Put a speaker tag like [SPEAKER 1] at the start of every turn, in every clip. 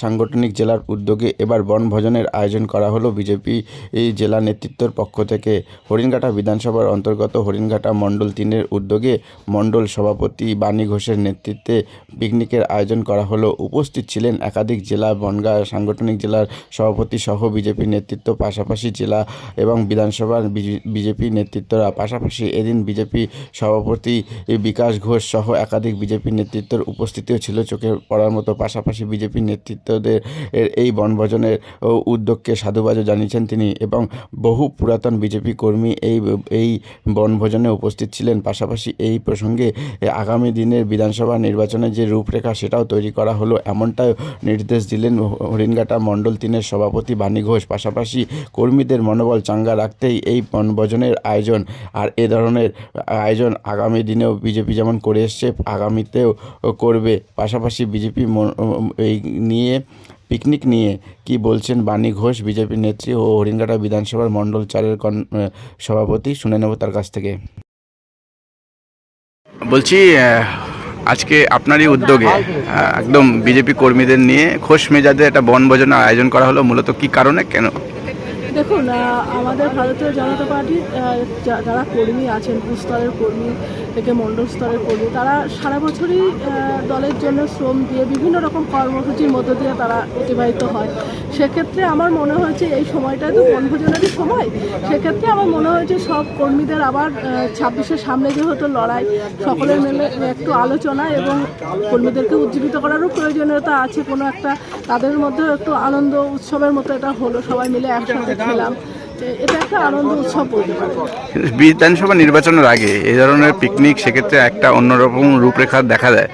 [SPEAKER 1] সাংগঠনিক জেলার উদ্যোগে এবার বনভোজনের আয়োজন করা হলো বিজেপি জেলা নেতৃত্বের পক্ষ থেকে। হরিণঘাটা বিধানসভার অন্তর্গত হরিণঘাটা মণ্ডল 3-এর উদ্যোগে মণ্ডল সভাপতি বাণী ঘোষের নেতৃত্বে পিকনিকের আয়োজন করা হলো। উপস্থিত ছিলেন একাধিক জেলা বনগাঁ সাংগঠনিক জেলার সভাপতি সহ বিজেপি নেতৃত্ব, পাশাপাশি জেলা এবং বিধানসভার বিজেপি নেতৃত্বরা। পাশাপাশি এদিন বিজেপি সভাপতি বিকাশ ঘোষ সহ একাধিক বিজেপি নেতৃত্বের উপস্থিতিও ছিল চোখে পড়ার মতো। পাশাপাশি বিজেপি নেতৃত্বদের এই বনভোজনের উদ্যোগকে সাধুবাদও জানিয়েছেন তিনি এবং বহু পুরাতন বিজেপি কর্মী এই বনভোজনে উপস্থিত ছিলেন। পাশাপাশি এই প্রসঙ্গে আগামী দিনের বিধানসভা নির্বাচনের যে রূপরেখা সেটাও তৈরি করা হলো, এমনটাও নির্দেশ দিলেন হরিণঘাটা মণ্ডল 3-এর সভাপতি বাণী ঘোষ। পাশাপাশি কর্মীদের মনোবল চাঙ্গা রাখতেই এই বনভোজনের আয়োজন। আর এ ধরনের আয়োজন আগামী দিনেও বিজেপি যেমন করে এসছে আগামীতেও করবে। পাশাপাশি বিজেপি এই নিয়ে পিকনিক নিয়ে কি বলছেন বাণী ঘোষ, বিজেপি নেত্রী ও হরিণঘাটা বিধানসভার মণ্ডল 4-এর সভাপতি, শুনে নেব তার কাছ থেকে। বলছি, আজকে আপনারই উদ্যোগে একদম বিজেপি কর্মীদের নিয়ে খোশ মেজাজে একটা বনভোজনের আয়োজন করা হলো, মূলত কি কারণে, কেন?
[SPEAKER 2] দেখুন, আমাদের ভারতীয় জনতা পার্টির যারা কর্মী আছেন, বুথ স্তরের কর্মী থেকে মণ্ডল স্তরের কর্মী, তারা সারা বছরই দলের জন্য শ্রম দিয়ে বিভিন্ন রকম কর্মসূচির মধ্য দিয়ে তারা অতিবাহিত হয়। সেক্ষেত্রে আমার মনে হয়েছে এই সময়টায় তো বনভোজনেরই সময়, সেক্ষেত্রে আমার মনে হয়েছে সব কর্মীদের আবার 26-এর সামনে যেহেতু লড়াই, সকলের মিলে একটু আলোচনা এবং কর্মীদেরকে উজ্জীবিত করারও প্রয়োজনীয়তা আছে। কোনো একটা তাদের মধ্যেও একটু আনন্দ উৎসবের মতো এটা হলো, সবাই মিলে একসাথে খেলাম, এটা একটা আনন্দ উৎসব বলতে পারে।
[SPEAKER 1] বিধানসভা নির্বাচনের আগে এই ধরনের পিকনিক সেক্ষেত্রে একটা অন্যরকম রূপরেখা দেখা যায়,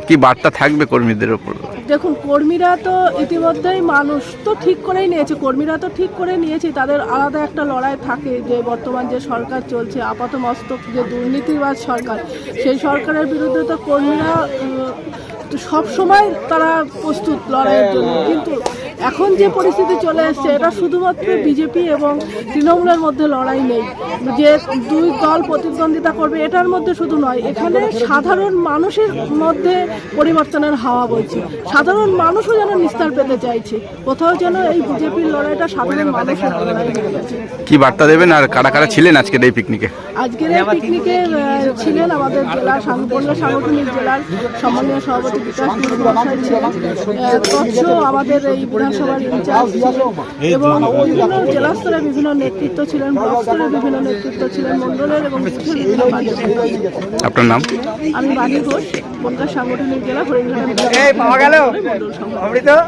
[SPEAKER 1] কি বার্তা থাকবে কর্মীদের ওপর?
[SPEAKER 2] দেখুন, কর্মীরা তো ইতিমধ্যেই মানুষ তো ঠিক করেই নিয়েছে, কর্মীরা তো ঠিক করে নিয়েছে, তাদের আলাদা একটা লড়াই থাকে যে বর্তমান যে সরকার চলছে আপাতমস্তক যে দুর্নীতিবাজ সরকার, সেই সরকারের বিরুদ্ধে তো কর্মীরা সব সময় তারা প্রস্তুত লড়াইয়ের জন্য। কিন্তু এখন যে পরিস্থিতি চলে এসছে, এটা শুধুমাত্র বিজেপি এবং তৃণমূলের মধ্যে লড়াই নেই যে দুই দল প্রতিদ্বন্দ্বিতা করবে, এটার মধ্যে শুধু নয়, এখানে সাধারণ মানুষের মধ্যে পরিবর্তনের হাওয়া বইছে। সাধারণ মানুষও যেন নিস্তার পেতে চাইছে, কোথাও যেন এই বিজেপির লড়াইটা সাধারণ মানুষের লড়াই হয়ে গেছে।
[SPEAKER 1] কি বার্তা দেবেন আর কারা কারা ছিলেন আজকের এই পিকনিকে?
[SPEAKER 2] আজকের এই পিকনিকে ছিলেন আমাদের জেলা সাংগঠনিক জেলার সম্মানীয় সভাপতি বিকাশ মহাশয় ছিলেন, তৎস আমাদের এই বিধানসভার ইনচার্জ ছিলেন এবং বিভিন্ন জেলা স্তরে বিভিন্ন নেতৃত্ব ছিলেন, ব্লক স্তরে বিভিন্ন নেতৃত্ব ছিলেন, মণ্ডলের এবং বিভিন্ন।
[SPEAKER 1] আপনার নাম?
[SPEAKER 2] আমি বাণী ঘোষ, বনগাঁ সাংগঠনিক জেলা হরিণঘাটা মণ্ডল।